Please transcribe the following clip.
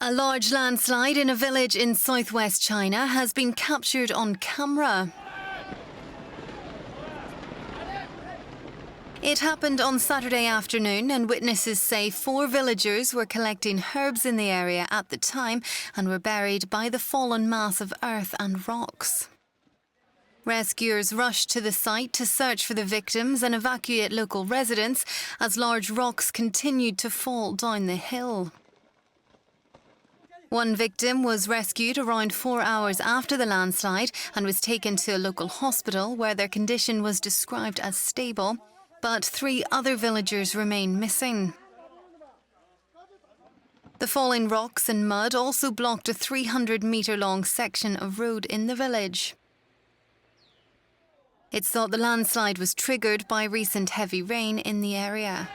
A large landslide in a village in southwest China has been captured on camera. It happened on Saturday afternoon, and witnesses say 4 villagers were collecting herbs in the area at the time and were buried by the fallen mass of earth and rocks. Rescuers rushed to the site to search for the victims and evacuate local residents as large rocks continued to fall down the hill. One victim was rescued around 4 hours after the landslide and was taken to a local hospital where their condition was described as stable, but 3 other villagers remain missing. The falling rocks and mud also blocked a 300-metre-long section of road in the village. It's thought the landslide was triggered by recent heavy rain in the area.